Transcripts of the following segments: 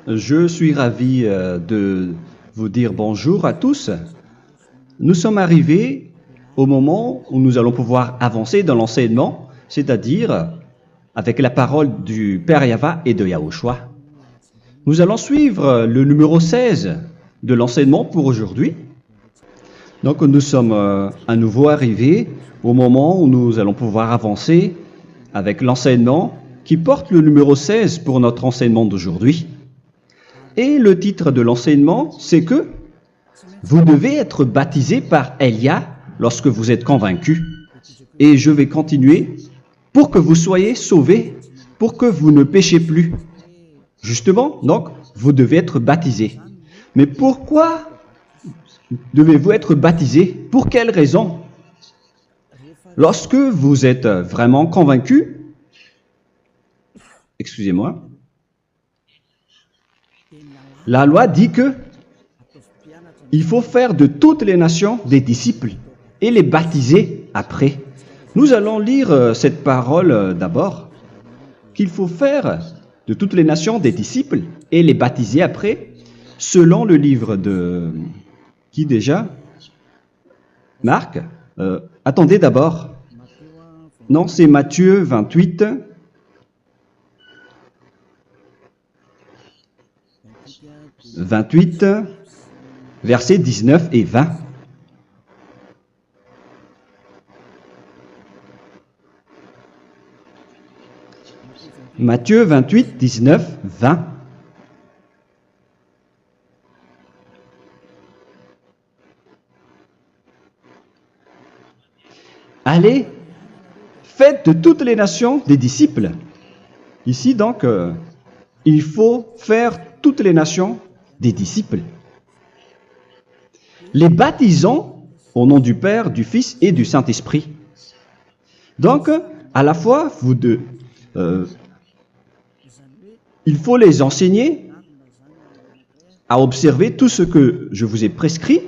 Je suis ravi de vous dire bonjour à tous. Nous sommes arrivés au moment où nous allons pouvoir avancer dans l'enseignement, c'est-à-dire avec la parole du Père Yava et de Yahushua. Nous allons suivre le numéro 16 de l'enseignement pour aujourd'hui. Donc nous sommes à nouveau arrivés au moment où nous allons pouvoir avancer avec l'enseignement qui porte le numéro 16 pour notre enseignement d'aujourd'hui. Et le titre de l'enseignement, c'est que vous devez être baptisé par Elia lorsque vous êtes convaincu. Et je vais continuer pour que vous soyez sauvés, pour que vous ne péchez plus. Justement, donc, vous devez être baptisé. Mais pourquoi devez-vous être baptisé? Pour quelle raison? Lorsque vous êtes vraiment convaincu, excusez-moi, la loi dit que il faut faire de toutes les nations des disciples et les baptiser après. Nous allons lire cette parole d'abord, qu'il faut faire de toutes les nations des disciples et les baptiser après, selon le livre de... Qui déjà? Marc. Attendez d'abord. Non, c'est Matthieu 28. Versets 19 et 20. Matthieu 28, 19, 20. Allez, faites de toutes les nations des disciples. Ici donc, il faut faire toutes les nations des disciples. Les baptisons au nom du Père, du Fils et du Saint-Esprit. Donc, à la fois, il faut les enseigner à observer tout ce que je vous ai prescrit.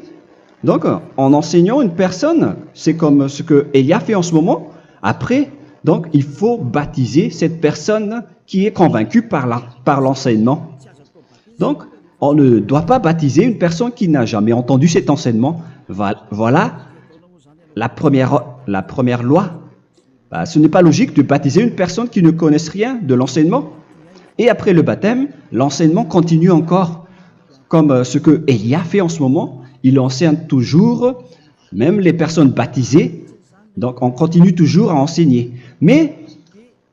Donc, en enseignant une personne, c'est comme ce que Elia fait en ce moment. Après, donc, il faut baptiser cette personne qui est convaincue par l'enseignement. Donc, on ne doit pas baptiser une personne qui n'a jamais entendu cet enseignement. Voilà la première loi. Ce n'est pas logique de baptiser une personne qui ne connaisse rien de l'enseignement. Et après le baptême, l'enseignement continue encore, comme ce que Elia fait en ce moment. Il enseigne toujours, même les personnes baptisées. Donc, on continue toujours à enseigner. Mais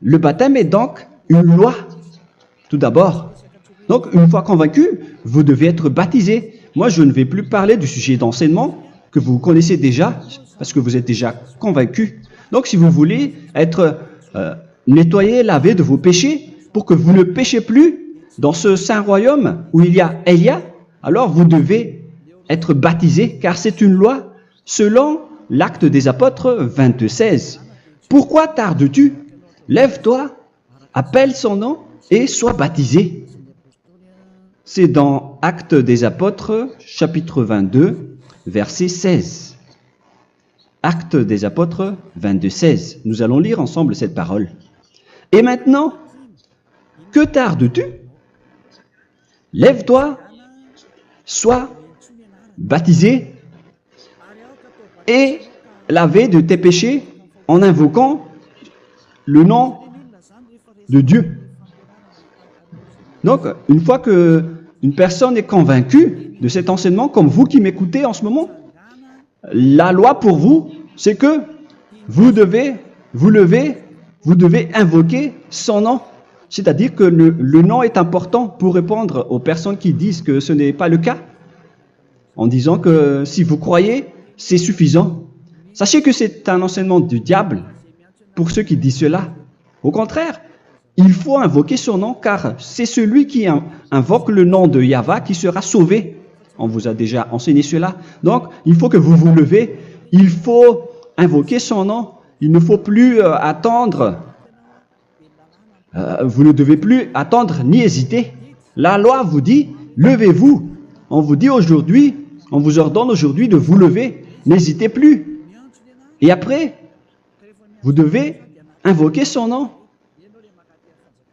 le baptême est donc une loi, tout d'abord. Donc, une fois convaincu, vous devez être baptisé. Moi, je ne vais plus parler du sujet d'enseignement que vous connaissez déjà, parce que vous êtes déjà convaincu. Donc, si vous voulez être nettoyé, lavé de vos péchés, pour que vous ne péchez plus dans ce saint royaume où il y a Elia, alors vous devez être baptisé, car c'est une loi selon l'Acte des Apôtres 22:16. Pourquoi tardes-tu? Lève-toi, appelle son nom et sois baptisé. C'est dans Actes des Apôtres, chapitre 22, verset 16. Actes des Apôtres 22:16. Nous allons lire ensemble cette parole. Et maintenant, que tardes-tu? Lève-toi, sois baptisé et lavé de tes péchés en invoquant le nom de Dieu. Donc, une fois qu'une personne est convaincue de cet enseignement, comme vous qui m'écoutez en ce moment, la loi pour vous, c'est que vous devez invoquer son nom. C'est-à-dire que le nom est important pour répondre aux personnes qui disent que ce n'est pas le cas, en disant que si vous croyez, c'est suffisant. Sachez que c'est un enseignement du diable pour ceux qui disent cela. Au contraire, il faut invoquer son nom, car c'est celui qui invoque le nom de Yahva qui sera sauvé. On vous a déjà enseigné cela. Donc, il faut que vous vous levez, il faut invoquer son nom. Il ne faut plus attendre. Vous ne devez plus attendre ni hésiter. La loi vous dit, levez-vous. On vous dit aujourd'hui, on vous ordonne aujourd'hui de vous lever. N'hésitez plus. Et après, vous devez invoquer son nom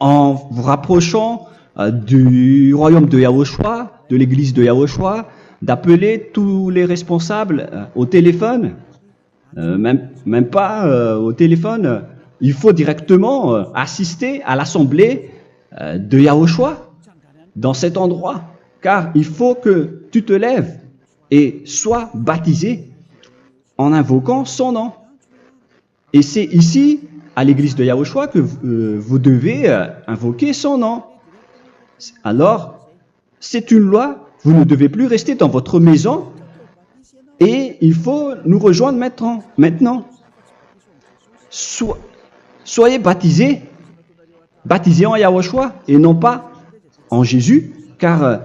en vous rapprochant du royaume de Yahushua, de l'église de Yahushua, d'appeler tous les responsables au téléphone, même pas au téléphone. Il faut directement assister à l'assemblée de Yahushua dans cet endroit, car il faut que tu te lèves et sois baptisé en invoquant son nom. Et c'est ici, à l'église de Yahushua, que vous devez invoquer son nom. Alors, c'est une loi, vous ne devez plus rester dans votre maison et il faut nous rejoindre maintenant. Soyez baptisés en Yahushua et non pas en Jésus, car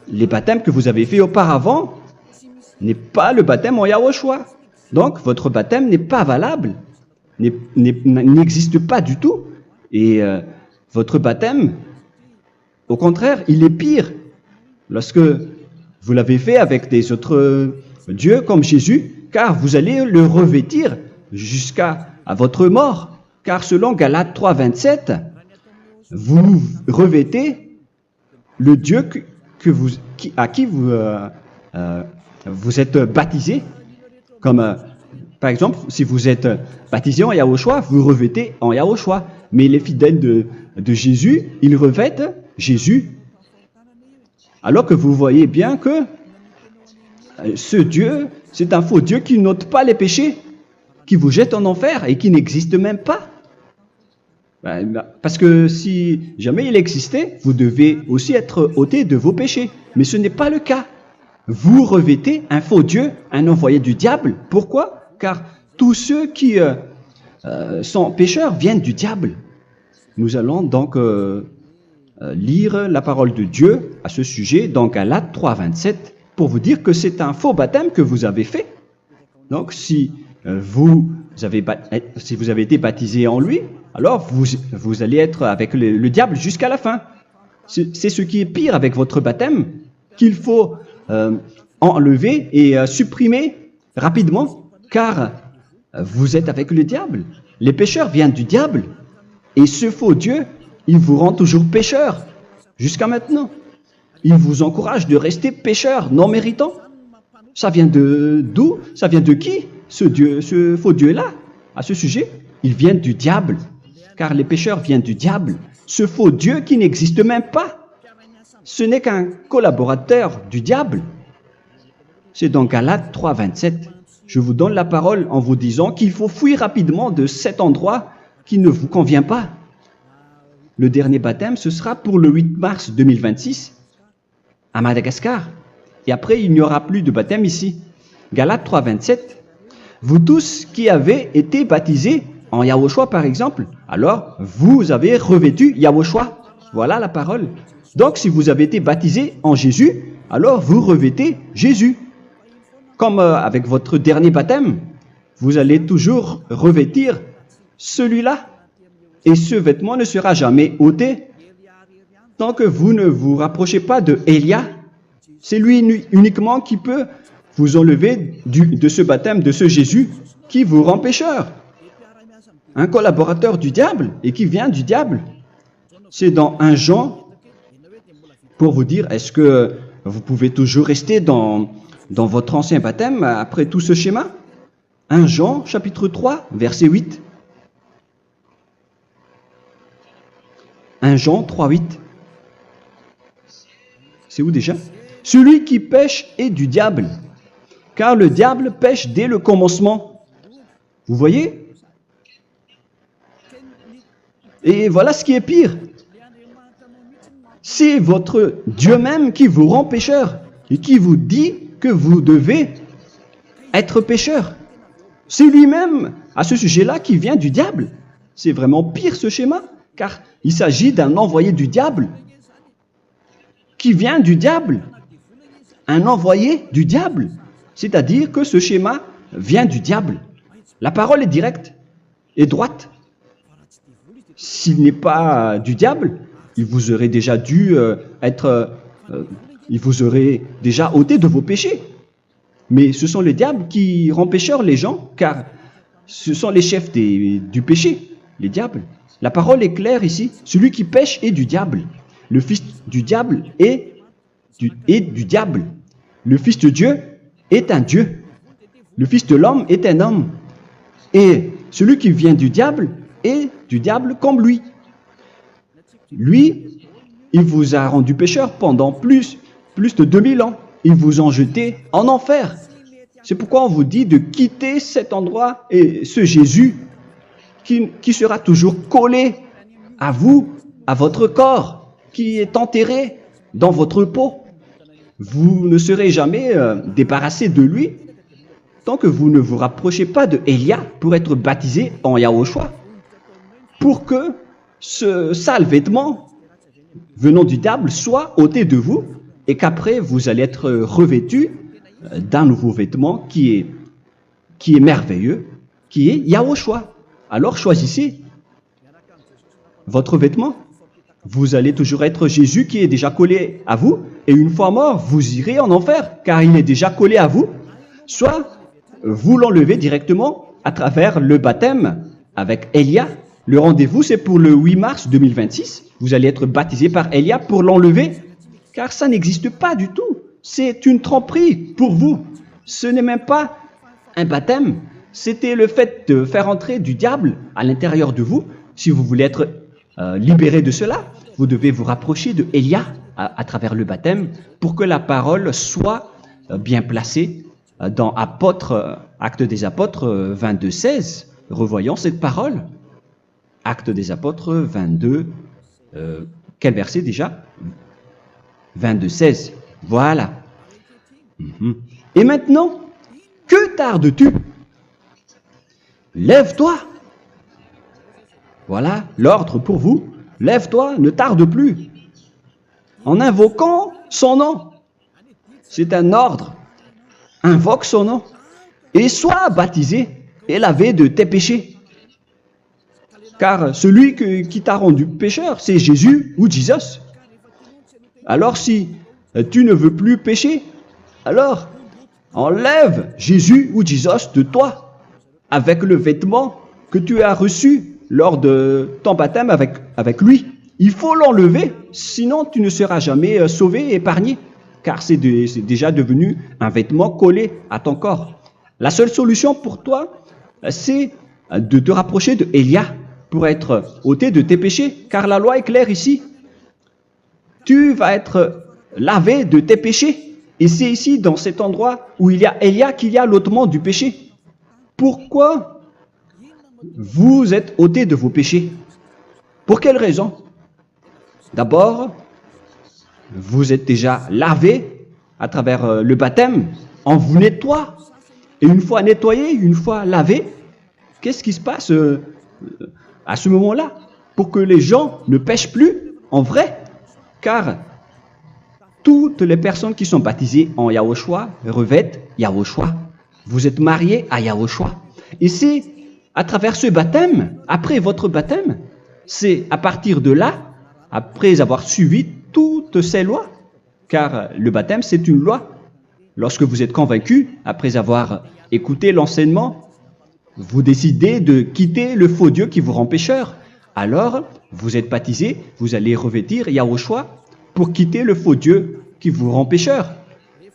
les baptêmes que vous avez faits auparavant n'est pas le baptême en Yahushua. Donc, votre baptême n'est pas valable, n'existe pas du tout. Et votre baptême, au contraire, il est pire lorsque vous l'avez fait avec des autres dieux comme Jésus, car vous allez le revêtir jusqu'à votre mort. Car selon Galates 3, 27, vous revêtez le Dieu à qui vous êtes baptisé. Comme par exemple, si vous êtes baptisé en Yahushua, vous revêtez en Yahushua. Mais les fidèles de Jésus, ils revêtent Jésus. Alors que vous voyez bien que ce Dieu, c'est un faux Dieu qui n'ôte pas les péchés, qui vous jette en enfer et qui n'existe même pas. Parce que si jamais il existait, vous devez aussi être ôté de vos péchés. Mais ce n'est pas le cas. Vous revêtez un faux Dieu, un envoyé du diable. Pourquoi? Car tous ceux qui sont pécheurs viennent du diable. Nous allons donc lire la parole de Dieu à ce sujet dans Galates 3, 27 pour vous dire que c'est un faux baptême que vous avez fait. Donc si vous avez été baptisé en lui, alors vous allez être avec le diable jusqu'à la fin. C'est ce qui est pire avec votre baptême qu'il faut enlever et supprimer rapidement, car vous êtes avec le diable. Les pécheurs viennent du diable, et ce faux Dieu, il vous rend toujours pécheur, jusqu'à maintenant. Il vous encourage de rester pécheur, non méritant. Ça vient d'où? Ça vient de qui, ce faux Dieu-là? À ce sujet, ils viennent du diable, car les pécheurs viennent du diable. Ce faux Dieu qui n'existe même pas, ce n'est qu'un collaborateur du diable. C'est dans Galates 3, 27. Je vous donne la parole en vous disant qu'il faut fuir rapidement de cet endroit qui ne vous convient pas. Le dernier baptême, ce sera pour le 8 mars 2026 à Madagascar. Et après, il n'y aura plus de baptême ici. Galates 3, 27. Vous tous qui avez été baptisés en Yahushua, par exemple, alors vous avez revêtu Yahushua. Voilà la parole. Donc, si vous avez été baptisé en Jésus, alors vous revêtez Jésus. Comme avec votre dernier baptême, vous allez toujours revêtir celui-là. Et ce vêtement ne sera jamais ôté tant que vous ne vous rapprochez pas de Élia. C'est lui uniquement qui peut vous enlever de ce baptême, de ce Jésus qui vous rend pécheur. Un collaborateur du diable et qui vient du diable. C'est dans 1 Jean, pour vous dire, est-ce que vous pouvez toujours rester dans votre ancien baptême après tout ce schéma? 1 Jean, chapitre 3, verset 8. 1 Jean 3, 8. C'est où déjà? Celui qui pêche est du diable, car le diable pêche dès le commencement. Vous voyez? Et voilà ce qui est pire. C'est votre Dieu même qui vous rend pécheur et qui vous dit que vous devez être pécheur. C'est lui-même, à ce sujet-là, qui vient du diable. C'est vraiment pire ce schéma, car il s'agit d'un envoyé du diable qui vient du diable. Un envoyé du diable. C'est-à-dire que ce schéma vient du diable. La parole est directe et droite. S'il n'est pas du diable, il vous aurait déjà il vous aurait déjà ôté de vos péchés. Mais ce sont les diables qui rendent pécheurs les gens, car ce sont les chefs du péché, les diables. La parole est claire ici. Celui qui pêche est du diable. le fils du diable est du diable. Le fils de Dieu est un Dieu. Le fils de l'homme est un homme. Et celui qui vient du diable est du diable comme lui. Lui, il vous a rendu pécheur pendant plus de 2000 ans. Il vous a jeté en enfer. C'est pourquoi on vous dit de quitter cet endroit et ce Jésus qui sera toujours collé à vous, à votre corps, qui est enterré dans votre peau. Vous ne serez jamais débarrassé de lui tant que vous ne vous rapprochez pas de Élia pour être baptisé en Yahushua, pour que ce sale vêtement venant du diable soit ôté de vous et qu'après vous allez être revêtu d'un nouveau vêtement qui est merveilleux, qui est Yahushua. Alors choisissez votre vêtement. Vous allez toujours être Jésus qui est déjà collé à vous, et une fois mort, vous irez en enfer, car il est déjà collé à vous. Soit vous l'enlevez directement à travers le baptême avec Élia. Le rendez-vous, c'est pour le 8 mars 2026. Vous allez être baptisé par Élia pour l'enlever, car ça n'existe pas du tout. C'est une tromperie pour vous. Ce n'est même pas un baptême. C'était le fait de faire entrer du diable à l'intérieur de vous. Si vous voulez être libéré de cela, vous devez vous rapprocher de Élia à travers le baptême pour que la parole soit bien placée dans Actes des Apôtres 22, 16. Revoyons cette parole. Actes des Apôtres 22, quel verset déjà? 22, 16. Voilà. Et maintenant, que tardes-tu? Lève-toi. Voilà l'ordre pour vous. Lève-toi, ne tarde plus. En invoquant son nom. C'est un ordre. Invoque son nom. Et sois baptisé et lavé de tes péchés. Car celui qui t'a rendu pécheur, c'est Jésus ou Jesus. Alors si tu ne veux plus pécher, alors enlève Jésus ou Jesus de toi avec le vêtement que tu as reçu lors de ton baptême avec lui. Il faut l'enlever, sinon tu ne seras jamais sauvé, épargné, car c'est déjà devenu un vêtement collé à ton corps. La seule solution pour toi, c'est de te rapprocher de Élia pour être ôté de tes péchés, car la loi est claire ici. Tu vas être lavé de tes péchés. Et c'est ici, dans cet endroit où il y a Élia, qu'il y a l'ôtement du péché. Pourquoi vous êtes ôté de vos péchés? Pour quelle raison? D'abord, vous êtes déjà lavé à travers le baptême. On vous nettoie. Et une fois nettoyé, une fois lavé, qu'est-ce qui se passe à ce moment-là? Pour que les gens ne pêchent plus en vrai. Car toutes les personnes qui sont baptisées en Yahushua revêtent Yahushua. Vous êtes mariés à Yahushua. Et c'est à travers ce baptême, après votre baptême, c'est à partir de là, après avoir suivi toutes ces lois, car le baptême c'est une loi. Lorsque vous êtes convaincu, après avoir écouté l'enseignement, vous décidez de quitter le faux Dieu qui vous rend pécheur. Alors, vous êtes baptisé, vous allez revêtir Yahushua pour quitter le faux Dieu qui vous rend pécheur.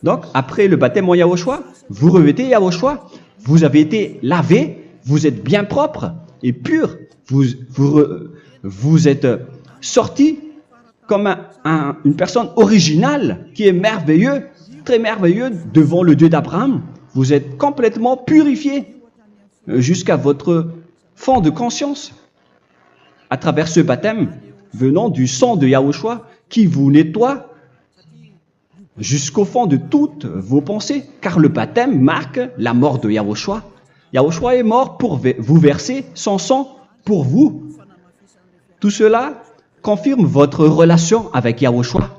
Donc, après le baptême en Yahushua, vous revêtez Yahushua. Vous avez été lavé, vous êtes bien propre et pur. Vous êtes sorti comme une personne originale qui est merveilleux, très merveilleux devant le Dieu d'Abraham. Vous êtes complètement purifié jusqu'à votre fond de conscience à travers ce baptême venant du sang de Yahushua qui vous nettoie jusqu'au fond de toutes vos pensées, car le baptême marque la mort de Yahushua. Yahushua est mort pour vous verser son sang pour vous. Tout cela confirme votre relation avec Yahushua,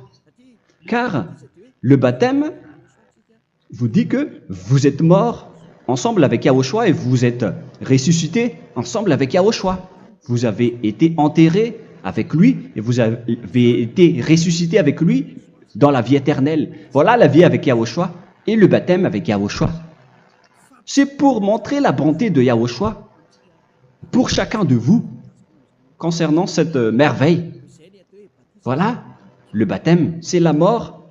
car le baptême vous dit que vous êtes mort ensemble avec Yahushua et vous êtes ressuscité ensemble avec Yahushua. Vous avez été enterré avec lui et vous avez été ressuscité avec lui dans la vie éternelle. Voilà la vie avec Yahushua et le baptême avec Yahushua. C'est pour montrer la bonté de Yahushua pour chacun de vous concernant cette merveille. Voilà le baptême, c'est la mort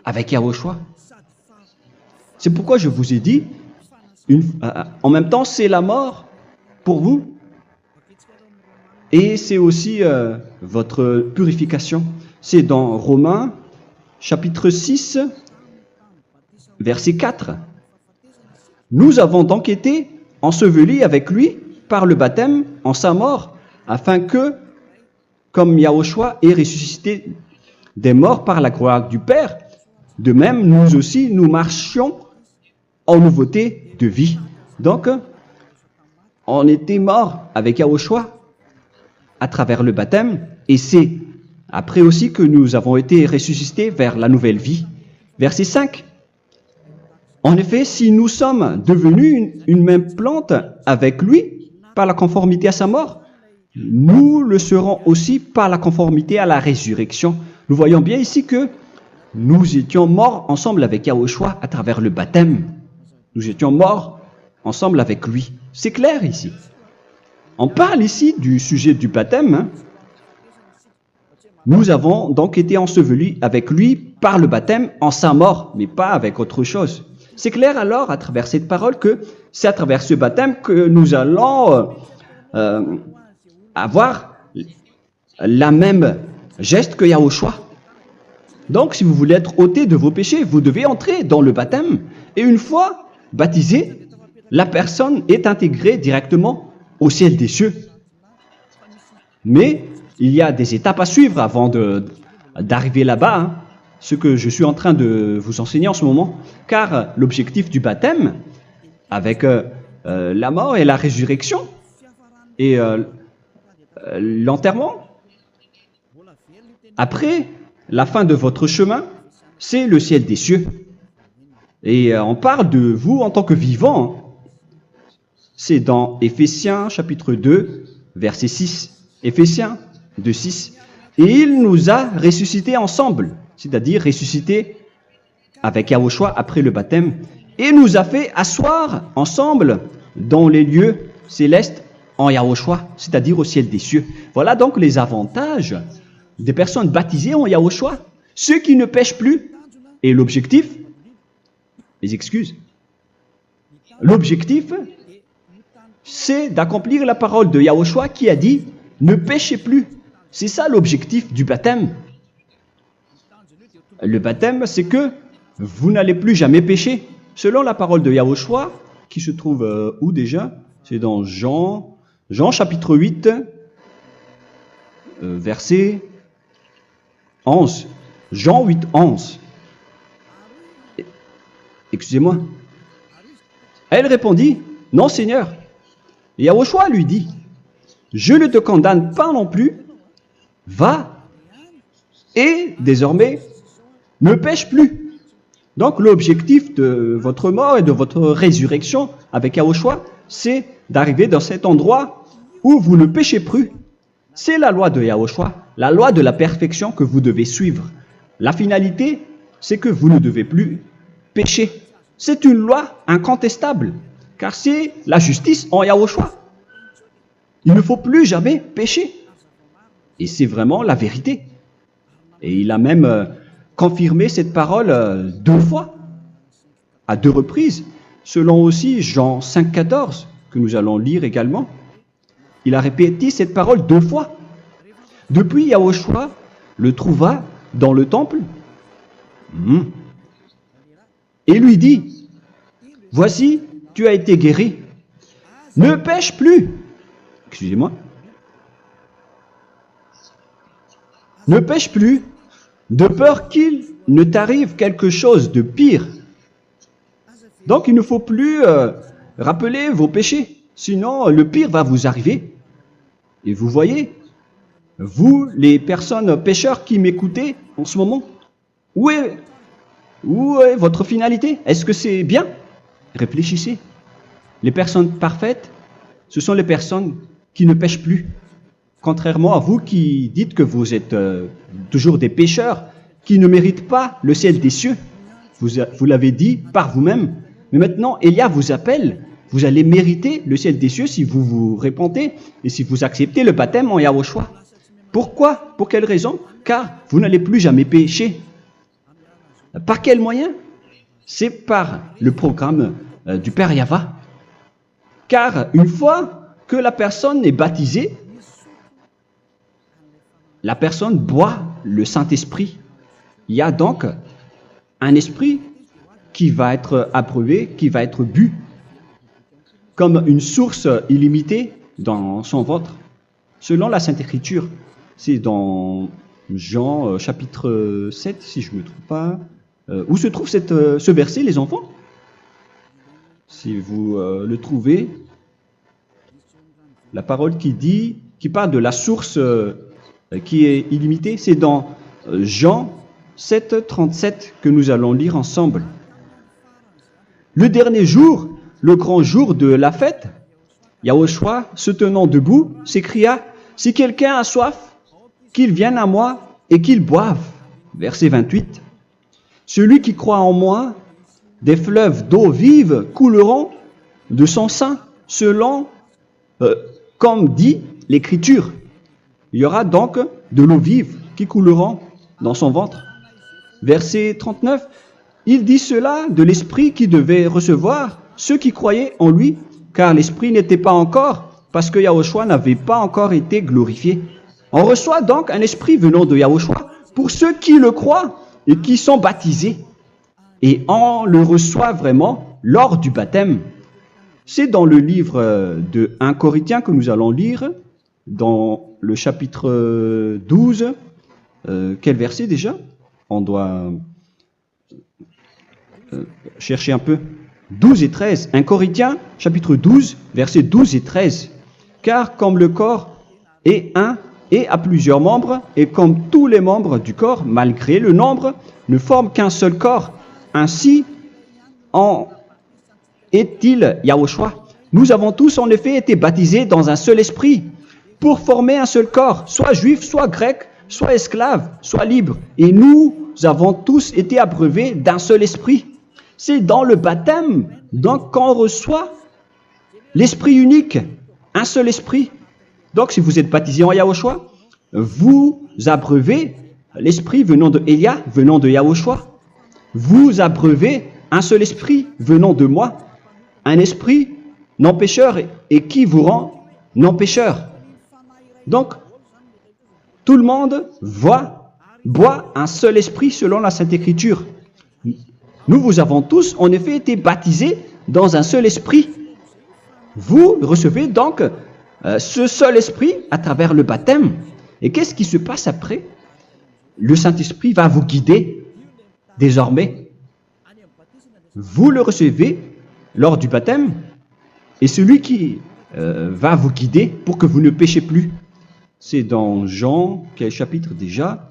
avec Yahushua. C'est pourquoi je vous ai dit, en même temps, c'est la mort pour vous et c'est aussi votre purification. C'est dans Romains, chapitre 6, verset 4. Nous avons donc été ensevelis avec lui par le baptême en sa mort, afin que, comme Yahushua est ressuscité des morts par la gloire du Père, de même, nous aussi, nous marchions en nouveauté de vie. Donc, on était morts avec Yahushua à travers le baptême, et c'est après aussi que nous avons été ressuscités vers la nouvelle vie. Verset 5. En effet, si nous sommes devenus une même plante avec lui par la conformité à sa mort, nous le serons aussi par la conformité à la résurrection. Nous voyons bien ici que nous étions morts ensemble avec Yahushua à travers le baptême. Nous étions morts ensemble avec lui. C'est clair ici. On parle ici du sujet du baptême. Nous avons donc été ensevelis avec lui par le baptême en sa mort, mais pas avec autre chose. C'est clair alors à travers cette parole que c'est à travers ce baptême que nous allons avoir la même geste que Yahushua. Donc si vous voulez être ôté de vos péchés, vous devez entrer dans le baptême. Et une fois baptisé, la personne est intégrée directement au ciel des cieux. Mais il y a des étapes à suivre avant d'arriver là-bas, hein, ce que je suis en train de vous enseigner en ce moment, car l'objectif du baptême, avec la mort et la résurrection, et l'enterrement, après la fin de votre chemin, c'est le ciel des cieux. Et on parle de vous en tant que vivant. C'est dans Éphésiens chapitre 2, verset 6. Éphésiens 2, 6. Et il nous a ressuscités ensemble, c'est-à-dire ressuscités avec Yahushua après le baptême, et nous a fait asseoir ensemble dans les lieux célestes en Yahushua, c'est-à-dire au ciel des cieux. Voilà donc les avantages des personnes baptisées en Yahushua, ceux qui ne pêchent plus. Et l'objectif, les excuses, l'objectif, c'est d'accomplir la parole de Yahushua qui a dit « Ne péchez plus ». C'est ça l'objectif du baptême. Le baptême, c'est que vous n'allez plus jamais pécher. Selon la parole de Yahushua, qui se trouve où déjà? C'est dans Jean chapitre 8, verset 11. Jean 8, 11. Excusez-moi. Elle répondit, « Non, Seigneur. » Et Yahushua lui dit, « Je ne te condamne pas non plus. Va et désormais ne pêche plus. » Donc l'objectif de votre mort et de votre résurrection avec Yahushua, c'est d'arriver dans cet endroit où vous ne péchez plus. C'est la loi de Yahushua, la loi de la perfection que vous devez suivre. La finalité, c'est que vous ne devez plus pécher. C'est une loi incontestable, car c'est la justice en Yahushua. Il ne faut plus jamais pécher. Et c'est vraiment la vérité. Et il a même confirmé cette parole 2 fois, à 2 reprises, selon aussi Jean 5, 14, que nous allons lire également. Il a répété cette parole 2 fois. Depuis, Yahushua le trouva dans le temple et lui dit, « Voici, tu as été guéri. Ne pêche plus. » Excusez-moi. Ne pêche plus, de peur qu'il ne t'arrive quelque chose de pire. Donc il ne faut plus rappeler vos péchés, sinon le pire va vous arriver. Et vous voyez, vous, les personnes pécheurs qui m'écoutez en ce moment, où est votre finalité? Est-ce que c'est bien? Réfléchissez. Les personnes parfaites, ce sont les personnes qui ne pêchent plus. Contrairement à vous qui dites que vous êtes toujours des pécheurs, qui ne méritent pas le ciel des cieux. Vous l'avez dit par vous-même. Mais maintenant, Élia vous appelle. Vous allez mériter le ciel des cieux si vous vous repentez et si vous acceptez le baptême en Yahushua. Pourquoi? Pour quelle raison? Car vous n'allez plus jamais pécher. Par quel moyen? C'est par le programme du Père Yahva. Car une fois que la personne est baptisée, la personne boit le Saint-Esprit. Il y a donc un esprit qui va être approuvé, qui va être bu, comme une source illimitée dans son ventre, selon la Sainte Écriture. C'est dans Jean chapitre 7, si je ne me trompe pas. Où se trouve ce verset, les enfants? Si vous le trouvez, la parole qui parle de la source qui est illimitée, c'est dans Jean 7, 37 que nous allons lire ensemble. Le dernier jour, le grand jour de la fête, Yahushua, se tenant debout, s'écria, « Si quelqu'un a soif, qu'il vienne à moi et qu'il boive. » Verset 28. « Celui qui croit en moi, des fleuves d'eau vive couleront de son sein, selon, comme dit l'Écriture. » Il y aura donc de l'eau vive qui couleront dans son ventre. Verset 39. Il dit cela de l'Esprit qui devait recevoir ceux qui croyaient en lui, car l'Esprit n'était pas encore, parce que Yahushua n'avait pas encore été glorifié. On reçoit donc un Esprit venant de Yahushua pour ceux qui le croient et qui sont baptisés. Et on le reçoit vraiment lors du baptême. C'est dans le livre de 1 Corinthiens que nous allons lire, dans le chapitre 12. Quel verset déjà? On doit chercher un peu. 12 et 13. 1 Corinthiens, chapitre 12, versets 12 et 13. Car comme le corps est un et a plusieurs membres, et comme tous les membres du corps, malgré le nombre, ne forment qu'un seul corps, ainsi en est-il Yahushua. Nous avons tous en effet été baptisés dans un seul esprit, pour former un seul corps, soit juif, soit grec, soit esclave, soit libre. Et nous avons tous été abreuvés d'un seul esprit. C'est dans le baptême, donc qu'on reçoit l'esprit unique, un seul esprit. Donc si vous êtes baptisé en Yahushua, vous abreuvez l'esprit venant de Elia, venant de Yahushua. Vous abreuvez un seul esprit venant de moi, un esprit non pécheur et qui vous rend non pécheur. Donc, tout le monde boit un seul esprit selon la Sainte Écriture. Nous vous avons tous en effet été baptisés dans un seul esprit. Vous recevez donc ce seul esprit à travers le baptême. Et qu'est-ce qui se passe après? Le Saint-Esprit va vous guider désormais. Vous le recevez lors du baptême et celui qui va vous guider pour que vous ne péchez plus. C'est dans Jean, quel chapitre déjà?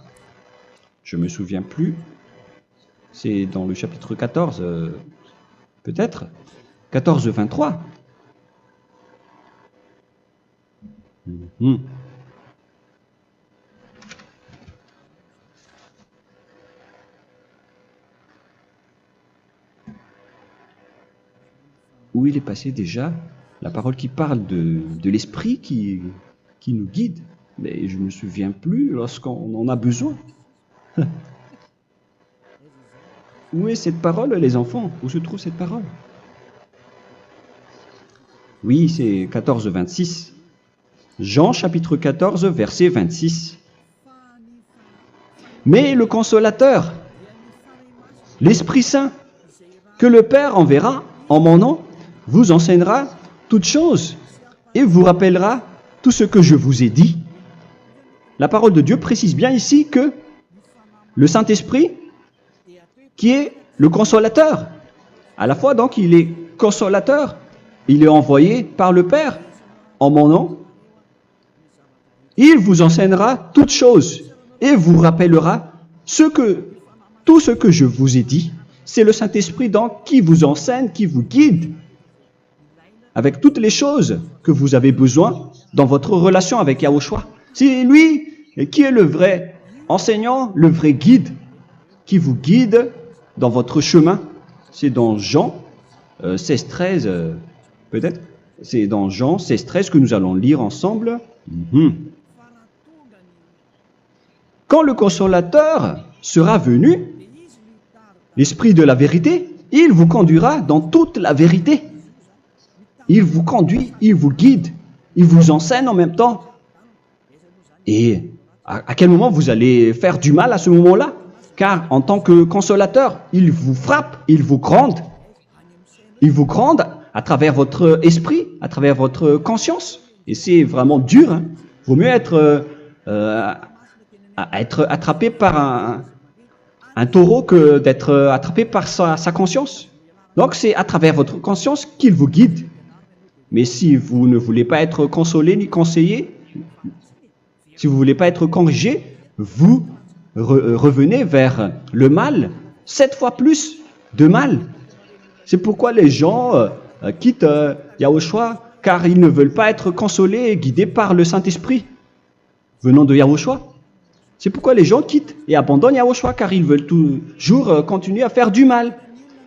Je ne me souviens plus. C'est dans le chapitre 14, peut-être. 14, 23. Où il est passé déjà? La parole qui parle de l'esprit qui nous guide. Mais je ne me souviens plus lorsqu'on en a besoin. Où est cette parole, les enfants? Où se trouve cette parole? Oui, c'est 14, 26. Jean chapitre 14, verset 26. Mais le consolateur, l'Esprit Saint, que le Père enverra en mon nom, vous enseignera toutes choses et vous rappellera tout ce que je vous ai dit. La parole de Dieu précise bien ici que le Saint-Esprit, qui est le consolateur, à la fois donc il est consolateur, il est envoyé par le Père en mon nom, il vous enseignera toutes choses et vous rappellera tout ce que je vous ai dit. C'est le Saint-Esprit donc qui vous enseigne, qui vous guide avec toutes les choses que vous avez besoin dans votre relation avec Yahushua. C'est lui qui est le vrai enseignant, le vrai guide, qui vous guide dans votre chemin. C'est dans Jean 16, 13, peut-être. C'est dans Jean 16, 13 que nous allons lire ensemble. quand le consolateur sera venu, l'Esprit de la vérité, il vous conduira dans toute la vérité. Il vous conduit, il vous guide, il vous enseigne en même temps. Et à quel moment vous allez faire du mal à ce moment-là? Car en tant que consolateur, il vous frappe, il vous gronde. Il vous gronde à travers votre esprit, à travers votre conscience. Et c'est vraiment dur. Hein. Vaut mieux être attrapé par un taureau que d'être attrapé par sa conscience. Donc c'est à travers votre conscience qu'il vous guide. Mais si vous ne voulez pas être consolé ni conseillé, si vous ne voulez pas être corrigé, vous revenez vers le mal, 7 fois plus de mal. C'est pourquoi les gens quittent Yahushua, car ils ne veulent pas être consolés et guidés par le Saint-Esprit venant de Yahushua. C'est pourquoi les gens quittent et abandonnent Yahushua, car ils veulent toujours continuer à faire du mal.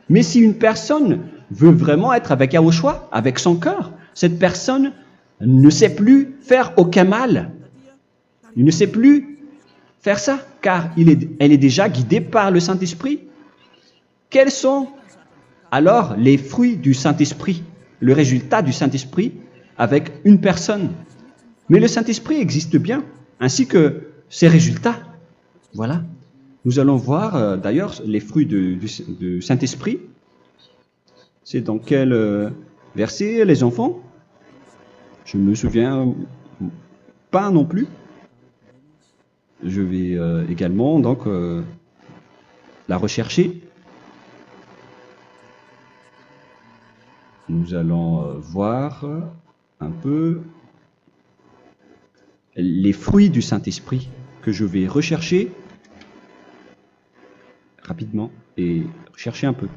Mais si une personne veut vraiment être avec Yahushua, avec son cœur, cette personne ne sait plus faire aucun mal. Il ne sait plus faire ça, car elle est déjà guidée par le Saint-Esprit. Quels sont alors les fruits du Saint-Esprit, le résultat du Saint-Esprit avec une personne? Mais le Saint-Esprit existe bien, ainsi que ses résultats. Voilà. Nous allons voir d'ailleurs les fruits du Saint-Esprit. C'est dans quel verset, les enfants? Je ne me souviens pas non plus. Je vais également donc la rechercher. Nous allons voir un peu les fruits du Saint-Esprit que je vais rechercher rapidement et chercher un peu.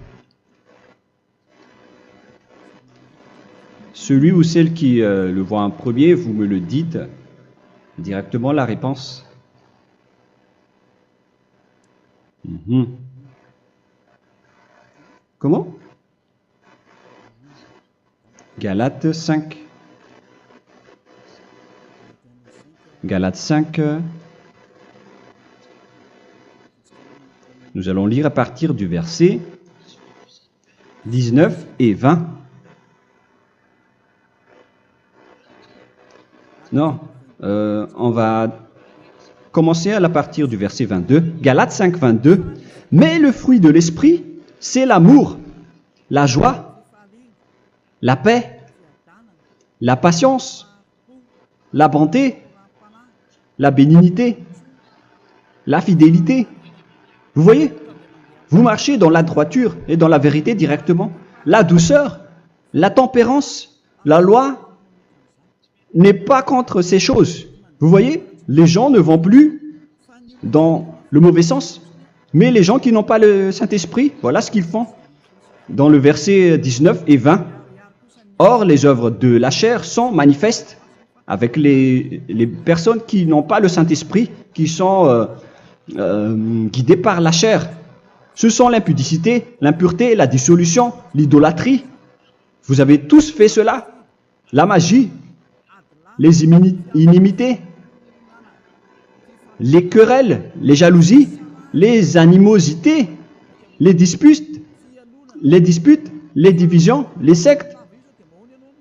Celui ou celle qui le voit en premier, vous me le dites directement la réponse. Comment? Galates 5. Galates 5. Nous allons lire à partir du verset 19 et 20. Non, on va commencer à partir du verset 22. Galates 5, 22. Mais le fruit de l'esprit, c'est l'amour, la joie, la paix, la patience, la bonté, la bénignité, la fidélité. Vous voyez? Vous marchez dans la droiture et dans la vérité directement. La douceur, la tempérance, la loi n'est pas contre ces choses. Vous voyez? Les gens ne vont plus dans le mauvais sens. Mais les gens qui n'ont pas le Saint-Esprit, voilà ce qu'ils font. Dans le verset 19 et 20. Or, les œuvres de la chair sont manifestes avec les personnes qui n'ont pas le Saint-Esprit, qui sont guidées par la chair. Ce sont l'impudicité, l'impureté, la dissolution, l'idolâtrie. Vous avez tous fait cela. La magie, les inimités, les querelles, les jalousies, les animosités, les disputes, les divisions, les sectes.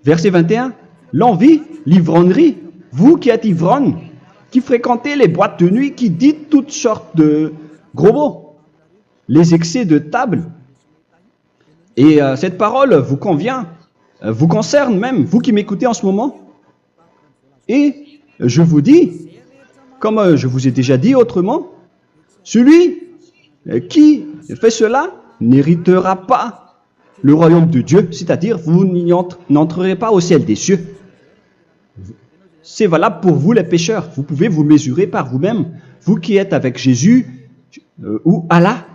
Verset 21, l'envie, l'ivrognerie, vous qui êtes ivrognes, qui fréquentez les boîtes de nuit, qui dites toutes sortes de gros mots, les excès de table. Et cette parole vous convient, vous concerne même, vous qui m'écoutez en ce moment. Et je vous dis, comme je vous ai déjà dit autrement, celui qui fait cela n'héritera pas le royaume de Dieu, c'est-à-dire vous n'entrerez pas au ciel des cieux. C'est valable pour vous les pécheurs. Vous pouvez vous mesurer par vous-même, vous qui êtes avec Jésus ou Allah.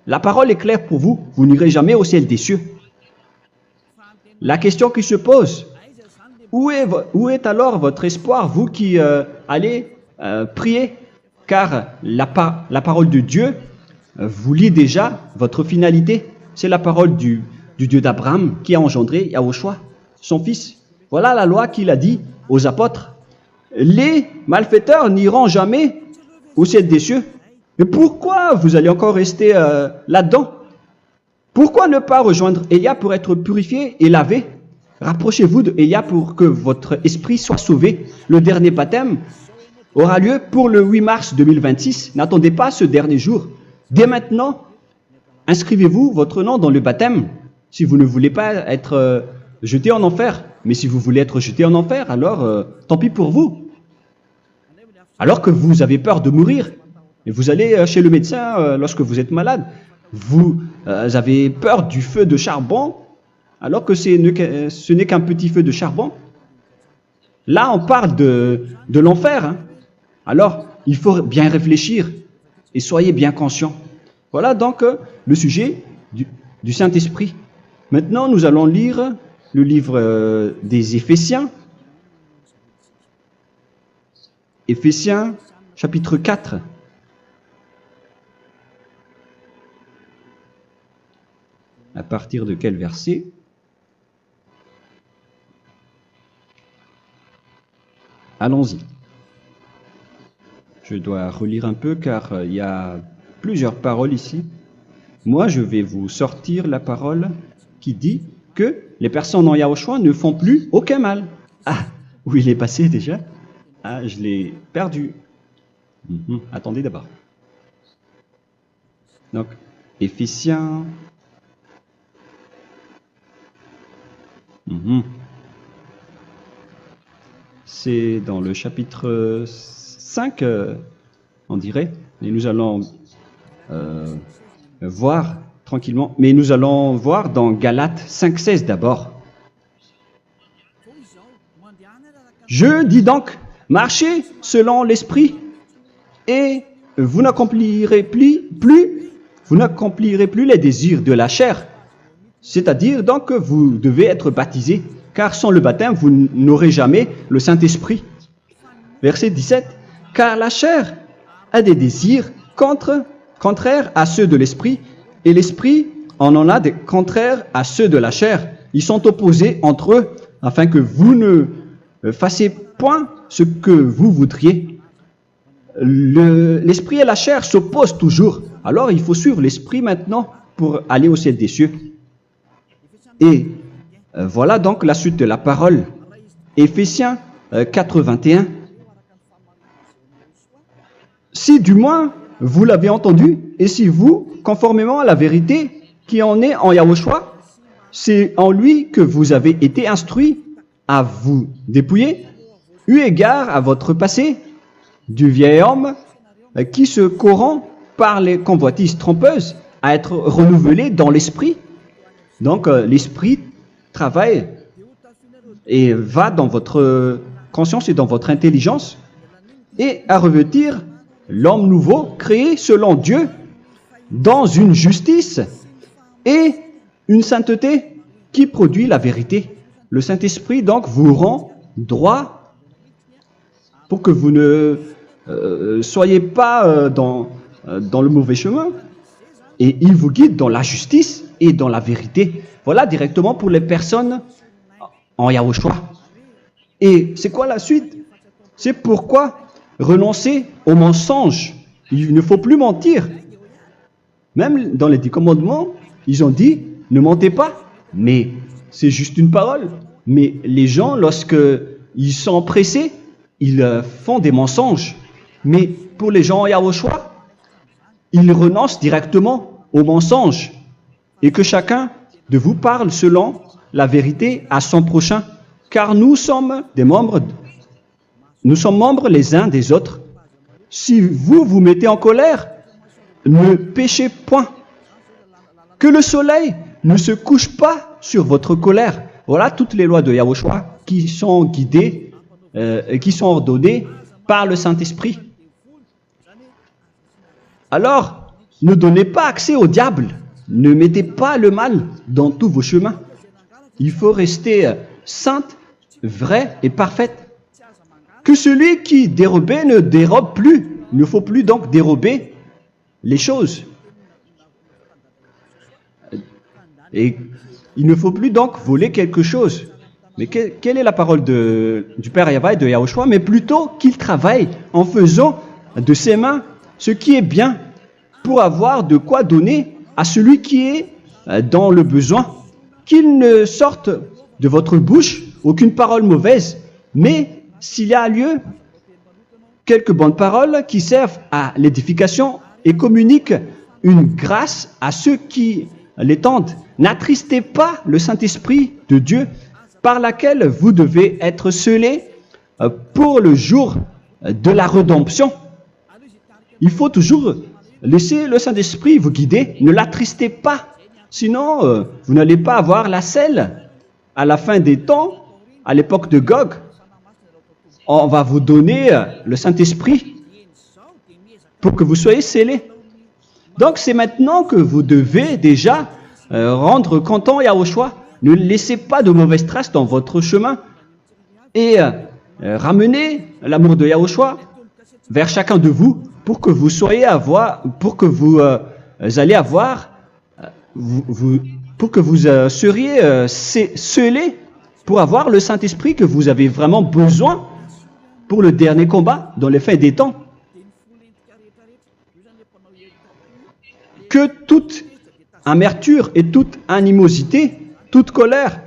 La parole est claire pour vous, vous n'irez jamais au ciel des cieux. La question qui se pose, où est alors votre espoir, vous qui allez prier? Car la parole de Dieu vous lit déjà votre finalité. C'est la parole du Dieu d'Abraham qui a engendré Yahushua, son fils. Voilà la loi qu'il a dit aux apôtres. Les malfaiteurs n'iront jamais au ciel des cieux. Mais pourquoi vous allez encore rester là-dedans? Pourquoi ne pas rejoindre Élia pour être purifié et lavé? Rapprochez-vous d'Élia pour que votre esprit soit sauvé. Le dernier baptême aura lieu pour le 8 mars 2026. N'attendez pas ce dernier jour. Dès maintenant, inscrivez-vous votre nom dans le baptême si vous ne voulez pas être jeté en enfer. Mais si vous voulez être jeté en enfer, alors tant pis pour vous. Alors que vous avez peur de mourir, et vous allez chez le médecin lorsque vous êtes malade, vous avez peur du feu de charbon, alors que ce n'est qu'un petit feu de charbon. Là, on parle de l'enfer. Hein. Alors, il faut bien réfléchir et soyez bien conscients. Voilà donc le sujet du Saint-Esprit. Maintenant, nous allons lire le livre des Éphésiens. Éphésiens, chapitre 4. À partir de quel verset? Allons-y. Je dois relire un peu car il y a plusieurs paroles ici. Moi, je vais vous sortir la parole qui dit que les personnes en Yahushua ne font plus aucun mal. Ah, où il est passé déjà? Ah, je l'ai perdu. Attendez d'abord. Donc, Éphésiens. C'est dans le chapitre 5, on dirait. Et nous allons voir tranquillement. Mais nous allons voir dans Galates 5,16 d'abord. Je dis donc, marchez selon l'esprit, et vous n'accomplirez plus les désirs de la chair. C'est-à-dire donc que vous devez être baptisé, car sans le baptême, vous n'aurez jamais le Saint-Esprit. Verset 17. Car la chair a des désirs contraires à ceux de l'esprit, et l'esprit en a des contraires à ceux de la chair. Ils sont opposés entre eux, afin que vous ne fassiez point ce que vous voudriez. L'esprit et la chair s'opposent toujours. Alors il faut suivre l'esprit maintenant pour aller au ciel des cieux. Et voilà donc la suite de la parole. Éphésiens 4:21. Si du moins vous l'avez entendu, et si vous, conformément à la vérité qui en est en Yahushua, c'est en lui que vous avez été instruits à vous dépouiller, eu égard à votre passé, du vieil homme qui se corrompt par les convoitises trompeuses, à être renouvelé dans l'esprit. Donc l'esprit travaille et va dans votre conscience et dans votre intelligence, et à revêtir l'homme nouveau créé selon Dieu dans une justice et une sainteté qui produit la vérité. Le Saint-Esprit donc vous rend droit pour que vous ne soyez pas dans le mauvais chemin, et il vous guide dans la justice et dans la vérité. Voilà directement pour les personnes en Yahushua. Et c'est quoi la suite? C'est pourquoi renoncer au mensonge. Il ne faut plus mentir. Même dans les 10 commandements, ils ont dit ne mentez pas. Mais c'est juste une parole. Mais les gens, lorsque ils sont pressés, ils font des mensonges. Mais pour les gens en Yahushua, ils renoncent directement au mensonge. Et que chacun de vous parle selon la vérité à son prochain. Car nous sommes membres les uns des autres. Si vous vous mettez en colère, ne péchez point. Que le soleil ne se couche pas sur votre colère. Voilà toutes les lois de Yahushua qui sont guidées et qui sont ordonnées par le Saint-Esprit. Alors, ne donnez pas accès au diable. Ne mettez pas le mal dans tous vos chemins. Il faut rester sainte, vraie et parfaite. Que celui qui dérobait ne dérobe plus. Il ne faut plus donc dérober les choses. Et il ne faut plus donc voler quelque chose. Mais quelle est la parole du Père Yahweh et de Yahushua? Mais plutôt qu'il travaille en faisant de ses mains ce qui est bien pour avoir de quoi donner à celui qui est dans le besoin. Qu'il ne sorte de votre bouche aucune parole mauvaise, mais s'il y a lieu, quelques bonnes paroles qui servent à l'édification et communiquent une grâce à ceux qui l'étendent. N'attristez pas le Saint-Esprit de Dieu par laquelle vous devez être scellés pour le jour de la rédemption. Il faut toujours laisser le Saint-Esprit vous guider. Ne l'attristez pas, sinon vous n'allez pas avoir la selle. À la fin des temps, à l'époque de Gog, on va vous donner le Saint-Esprit pour que vous soyez scellés. Donc c'est maintenant que vous devez déjà rendre content Yahushua. Ne laissez pas de mauvaises traces dans votre chemin et ramenez l'amour de Yahushua vers chacun de vous pour que vous soyez pour que vous seriez scellés pour avoir le Saint-Esprit que vous avez vraiment besoin pour le dernier combat dans les fins des temps. Que toute amertume et toute animosité, toute colère,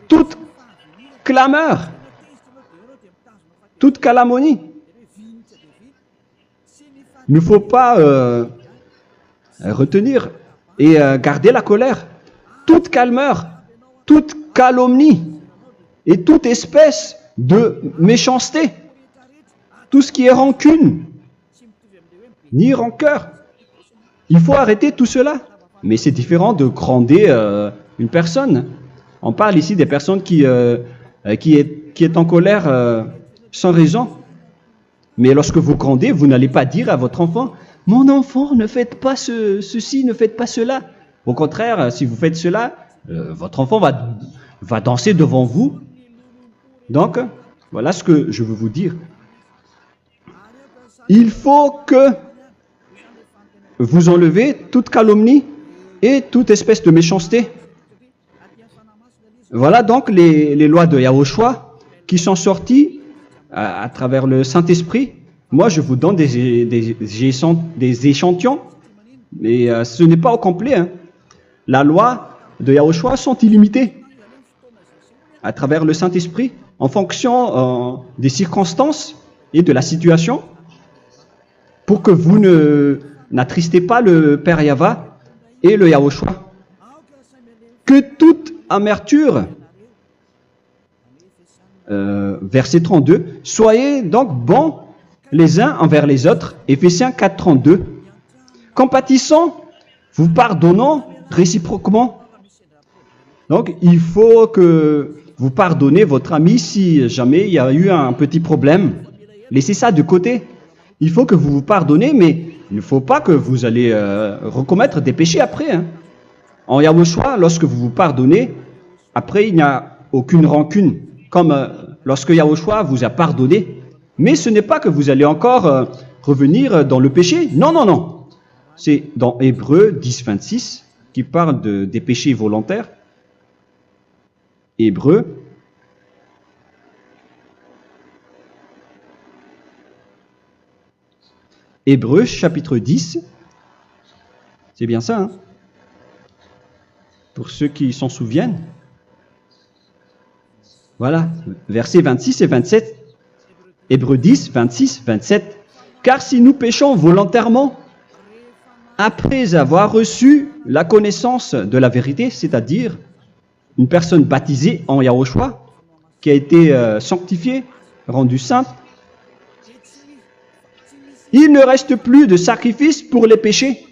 toute clameur, toute calomnie, il ne faut pas retenir et garder la colère, toute calmeur, toute calomnie et toute espèce de méchanceté, tout ce qui est rancune, ni rancœur. Il faut arrêter tout cela. Mais c'est différent de gronder une personne. On parle ici des personnes qui est en colère sans raison. Mais lorsque vous grondez, vous n'allez pas dire à votre enfant « Mon enfant, ne faites pas ceci, ne faites pas cela ». Au contraire, si vous faites cela, votre enfant va danser devant vous. Donc, voilà ce que je veux vous dire. Il faut que vous enlevez toute calomnie et toute espèce de méchanceté. Voilà donc les lois de Yahushua qui sont sorties à travers le Saint-Esprit. Moi, je vous donne des échantillons, mais ce n'est pas au complet. Hein. La loi de Yahushua sont illimitées à travers le Saint-Esprit en fonction des circonstances et de la situation pour que vous n'attristez pas le Père Yahva et le Yahushua. Que toute amertume, verset 32, soyez donc bons les uns envers les autres, Éphésiens 4, 32, compatissant, vous pardonnant réciproquement. Donc, il faut que vous pardonnez votre ami si jamais il y a eu un petit problème. Laissez ça de côté. Il faut que vous vous pardonnez, mais il ne faut pas que vous allez recommettre des péchés après. Hein. En Yahushua, lorsque vous vous pardonnez, après il n'y a aucune rancune, comme lorsque Yahushua vous a pardonné. Mais ce n'est pas que vous allez encore revenir dans le péché. Non, non, non. C'est dans Hébreux 10, 26 qui parle des péchés volontaires. Hébreux. Hébreux chapitre 10. C'est bien ça, hein? Pour ceux qui s'en souviennent. Voilà, versets 26 et 27. Hébreux 10, 26, 27. Car si nous péchons volontairement, après avoir reçu la connaissance de la vérité, c'est-à-dire une personne baptisée en Yahushua, qui a été sanctifiée, rendue sainte, il ne reste plus de sacrifice pour les péchés,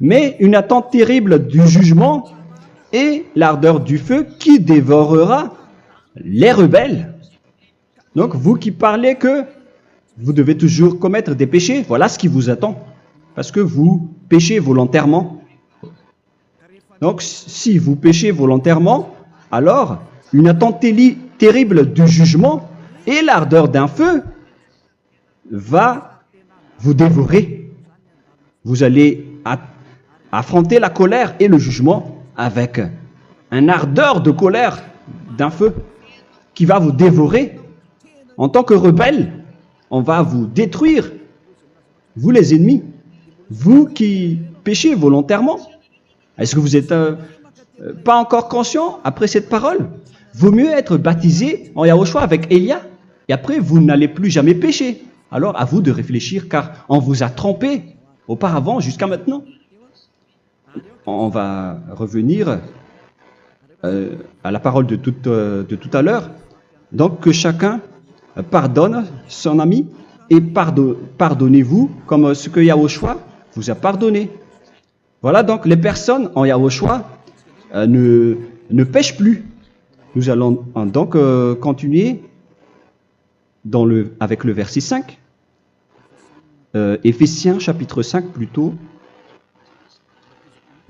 mais une attente terrible du jugement et l'ardeur du feu qui dévorera les rebelles. Donc, vous qui parlez que vous devez toujours commettre des péchés, voilà ce qui vous attend, parce que vous péchez volontairement. Donc, si vous péchez volontairement, alors une attente terrible du jugement et l'ardeur d'un feu va vous dévorer. Vous allez affronter la colère et le jugement avec un ardeur de colère d'un feu qui va vous dévorer. En tant que rebelle, on va vous détruire vous les ennemis, vous qui péchez volontairement. Est-ce que vous n'êtes pas encore conscient après cette parole? Vaut mieux être baptisé en Yahushua avec Elia, et après vous n'allez plus jamais pécher. Alors à vous de réfléchir, car on vous a trompé auparavant jusqu'à maintenant. On va revenir à la parole de tout à l'heure. Donc que chacun pardonne son ami et pardonnez-vous comme ce que Yahushua vous a pardonné. Voilà donc les personnes en Yahushua ne pêchent plus. Nous allons donc continuer avec le verset 5. Éphésiens chapitre 5 plutôt.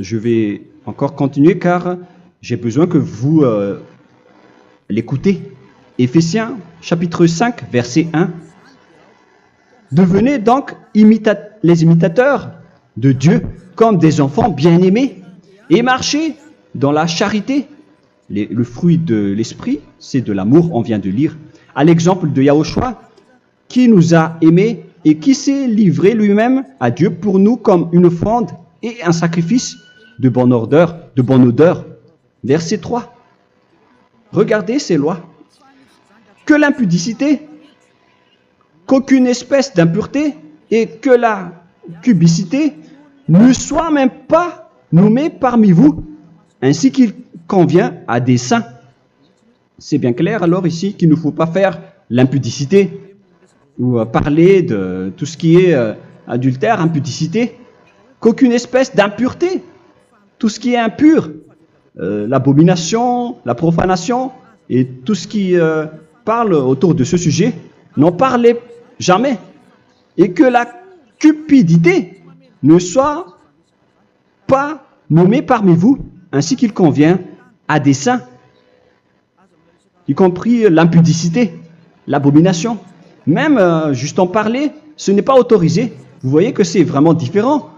Je vais encore continuer car j'ai besoin que vous l'écoutez. Éphésiens chapitre 5 verset 1. Devenez donc les imitateurs de Dieu comme des enfants bien-aimés et marchez dans la charité. Le fruit de l'esprit, c'est de l'amour, on vient de lire, à l'exemple de Yahushua qui nous a aimés et qui s'est livré lui-même à Dieu pour nous comme une offrande et un sacrifice de bonne odeur. Verset 3. Regardez ces lois. Que l'impudicité, qu'aucune espèce d'impureté et que la cubicité ne soit même pas nommée parmi vous, ainsi qu'il convient à des saints. C'est bien clair alors ici qu'il ne faut pas faire l'impudicité ou parler de tout ce qui est adultère, impudicité, qu'aucune espèce d'impureté, tout ce qui est impur, l'abomination, la profanation et tout ce qui parle autour de ce sujet, n'en parlez jamais. Et que la cupidité ne soit pas nommée parmi vous, ainsi qu'il convient à des saints, y compris l'impudicité, l'abomination. Même juste en parler, ce n'est pas autorisé. Vous voyez que c'est vraiment différent.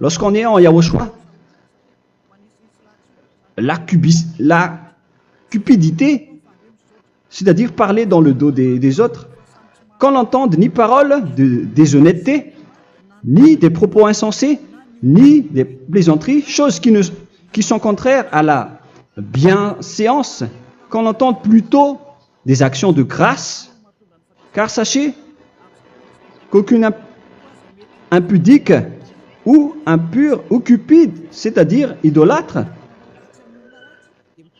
Lorsqu'on est en Yahushua, la cupidité, c'est-à-dire parler dans le dos des autres, qu'on n'entende ni parole de déshonnêteté, ni des propos insensés, ni des plaisanteries, choses qui sont contraires à la bienséance, qu'on entende plutôt des actions de grâce, car sachez qu'aucune impudique ou impure ou cupide, c'est-à-dire idolâtre,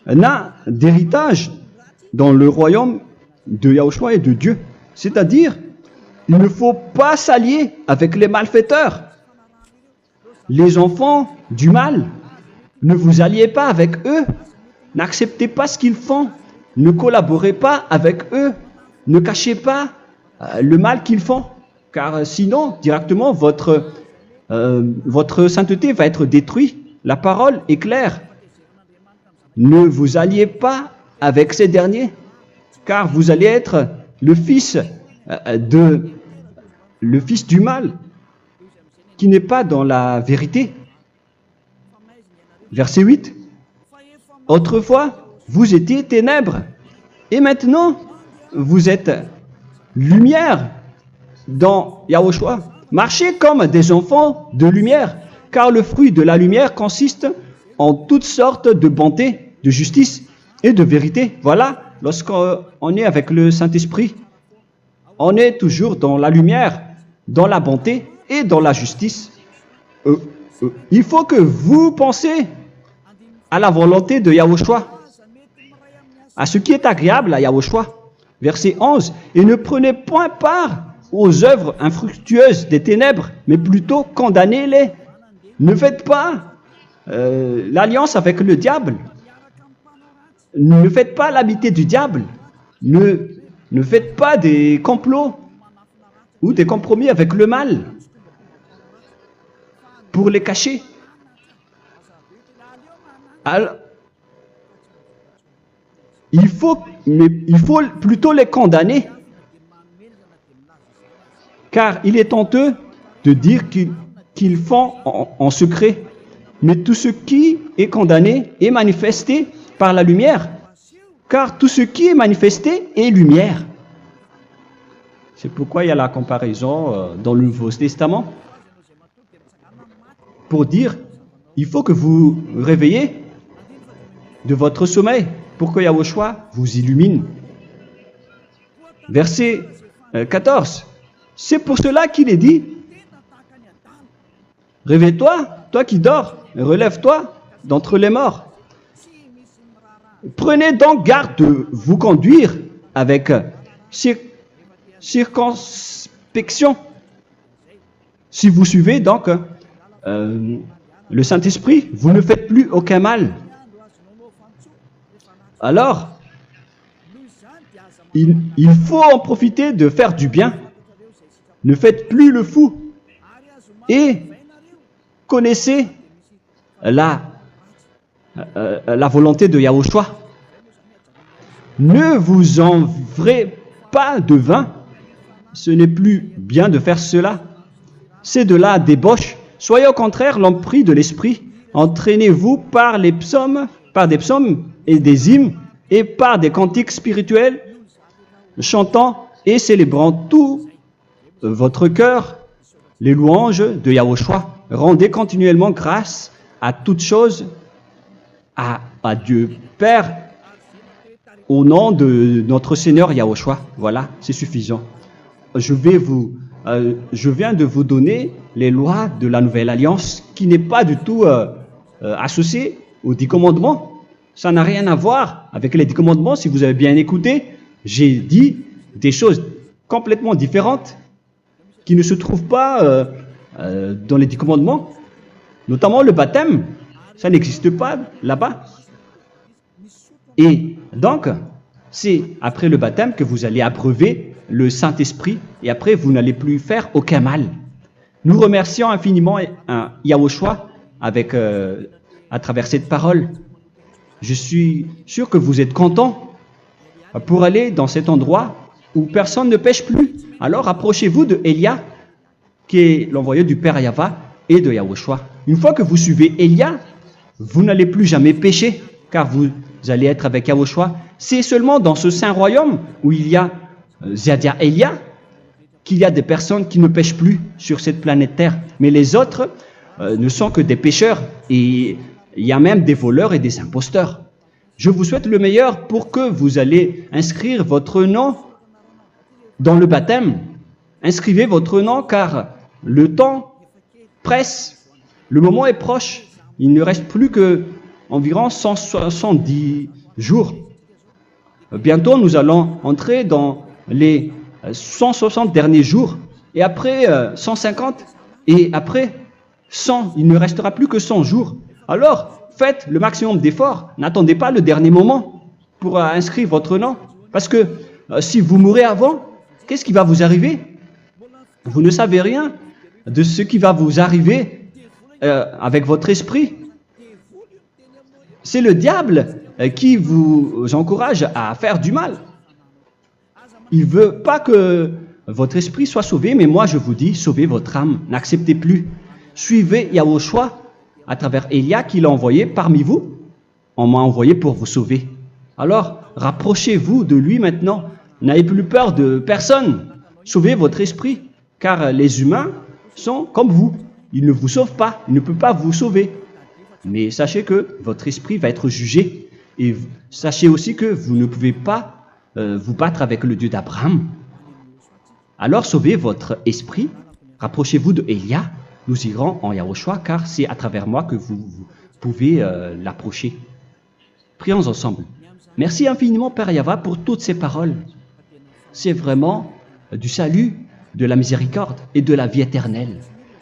n'a d'héritage dans le royaume de Yahushua et de Dieu. C'est-à-dire, il ne faut pas s'allier avec les malfaiteurs. Les enfants du mal, ne vous alliez pas avec eux. N'acceptez pas ce qu'ils font. Ne collaborez pas avec eux. Ne cachez pas le mal qu'ils font. Car sinon, directement, votre sainteté va être détruite. La parole est claire. Ne vous alliez pas avec ces derniers, car vous allez être le fils du mal, qui n'est pas dans la vérité. Verset 8. Autrefois, vous étiez ténèbres, et maintenant, vous êtes lumière dans Yahushua. Marchez comme des enfants de lumière, car le fruit de la lumière consiste en toutes sortes de bonté, de justice et de vérité. Voilà, lorsqu'on est avec le Saint-Esprit, on est toujours dans la lumière, dans la bonté et dans la justice. Il faut que vous pensiez à la volonté de Yahushua, à ce qui est agréable à Yahushua. Verset 11. Et ne prenez point part aux œuvres infructueuses des ténèbres, mais plutôt condamnez-les. Ne faites pas l'alliance avec le diable. Ne faites pas l'amitié du diable. Ne faites pas des complots ou des compromis avec le mal pour les cacher. Alors, il faut plutôt les condamner, car il est honteux de dire qu'ils font en secret. Mais tout ce qui est condamné est manifesté par la lumière, car tout ce qui est manifesté est lumière. C'est pourquoi il y a la comparaison dans le Nouveau Testament pour dire, il faut que vous réveillez de votre sommeil pour que Yahushua vous illumine. Verset 14. C'est pour cela qu'il est dit, réveille-toi, toi qui dors, relève-toi d'entre les morts. Prenez donc garde de vous conduire avec circonspection. Si vous suivez donc le Saint-Esprit, vous ne faites plus aucun mal. Alors, il faut en profiter de faire du bien. Ne faites plus le fou. Et connaissez la volonté de Yahushua. Ne vous envrez pas de vin. Ce n'est plus bien de faire cela. C'est de la débauche. Soyez au contraire l'empris de l'esprit. Entraînez-vous par des psaumes et des hymnes et par des cantiques spirituels, chantant et célébrant tout votre cœur les louanges de Yahushua. Rendez continuellement grâce à toutes choses à Dieu Père au nom de notre Seigneur Yahushua. Voilà, c'est suffisant. Je viens de vous donner les lois de la Nouvelle Alliance qui n'est pas du tout associée aux 10 commandements. Ça n'a rien à voir avec les 10 commandements. Si vous avez bien écouté, j'ai dit des choses complètement différentes qui ne se trouvent pas dans les 10 commandements. Notamment le baptême, ça n'existe pas là-bas. Et donc, c'est après le baptême que vous allez abreuver le Saint-Esprit et après vous n'allez plus faire aucun mal. Nous remercions infiniment Yahushua à travers cette parole. Je suis sûr que vous êtes contents pour aller dans cet endroit où personne ne pêche plus. Alors approchez-vous de Elia, qui est l'envoyé du Père Yahva et de Yahushua. Une fois que vous suivez Elia, vous n'allez plus jamais pécher, car vous allez être avec Yahushua. C'est seulement dans ce saint royaume où il y a Ziadia Elia qu'il y a des personnes qui ne pêchent plus sur cette planète Terre. Mais les autres ne sont que des pécheurs et il y a même des voleurs et des imposteurs. Je vous souhaite le meilleur pour que vous allez inscrire votre nom dans le baptême. Inscrivez votre nom car le temps presse, le moment est proche. Il ne reste plus que environ 170 jours. Bientôt, nous allons entrer dans les 160 derniers jours, et après 150, et après 100. Il ne restera plus que 100 jours. Alors, faites le maximum d'efforts. N'attendez pas le dernier moment pour inscrire votre nom. Parce que si vous mourrez avant, qu'est-ce qui va vous arriver? Vous ne savez rien de ce qui va vous arriver avec votre esprit. C'est le diable qui vous encourage à faire du mal. Il ne veut pas que votre esprit soit sauvé, mais moi je vous dis, sauvez votre âme, n'acceptez plus. Suivez Yahushua à travers Elia qu'il a envoyé parmi vous. On m'a envoyé pour vous sauver. Alors, rapprochez-vous de lui maintenant. N'ayez plus peur de personne. Sauvez votre esprit, car les humains sont comme vous. Ils ne vous sauvent pas, ils ne peuvent pas vous sauver. Mais sachez que votre esprit va être jugé. Et sachez aussi que vous ne pouvez pas vous battre avec le Dieu d'Abraham. Alors sauvez votre esprit, rapprochez-vous de Elia, nous irons en Yahushua, car c'est à travers moi que vous pouvez l'approcher. Prions ensemble. Merci infiniment, Père Yahva, pour toutes ces paroles. C'est vraiment du salut, de la miséricorde et de la vie éternelle.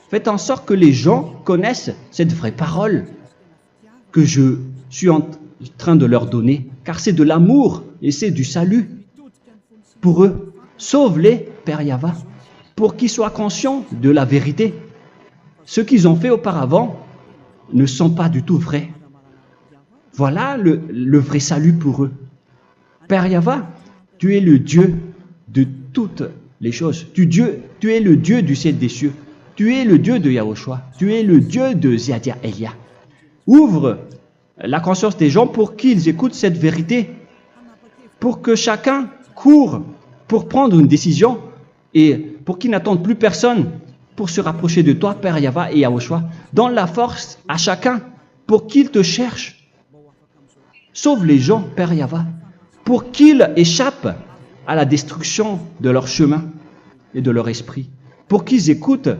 Faites en sorte que les gens connaissent cette vraie parole que je suis en train de leur donner, car c'est de l'amour et c'est du salut pour eux. Sauve-les, Père Yahva, pour qu'ils soient conscients de la vérité. Ce qu'ils ont fait auparavant ne sont pas du tout vrais. Voilà le vrai salut pour eux. Père Yahva, tu es le Dieu de toutes les choses. Tu es le Dieu du ciel des cieux. Tu es le Dieu de Yahushua. Tu es le Dieu de Ziadia Elia. Ouvre la conscience des gens pour qu'ils écoutent cette vérité, pour que chacun court pour prendre une décision et pour qu'ils n'attendent plus personne pour se rapprocher de toi, Père Yahweh et Yahushua. Donne la force à chacun pour qu'ils te cherchent. Sauve les gens, Père Yahweh, pour qu'ils échappent à la destruction de leur chemin et de leur esprit, pour qu'ils écoutent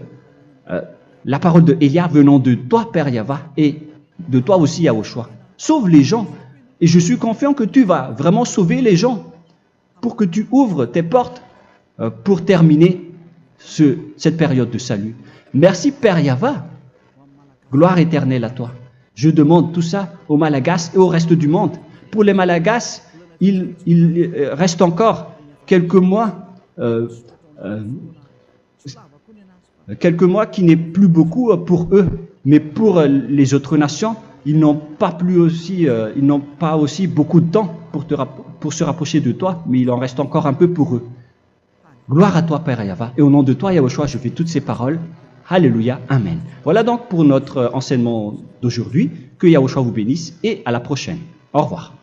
la parole de Élia venant de toi, Père Yahweh, et de toi aussi, Yahushua. Sauve les gens, et je suis confiant que tu vas vraiment sauver les gens pour que tu ouvres tes portes pour terminer cette période de salut. Merci, Père Yahweh. Gloire éternelle à toi. Je demande tout ça aux Malagasy et au reste du monde. Pour les Malagasy, il reste encore quelques mois qui n'est plus beaucoup pour eux, mais pour les autres nations, ils n'ont pas aussi beaucoup de temps pour se rapprocher de toi, mais il en reste encore un peu pour eux. Gloire à toi, Père Yahweh, et au nom de toi, Yahushua, je fais toutes ces paroles. Alléluia, Amen. Voilà donc pour notre enseignement d'aujourd'hui. Que Yahushua vous bénisse et à la prochaine. Au revoir.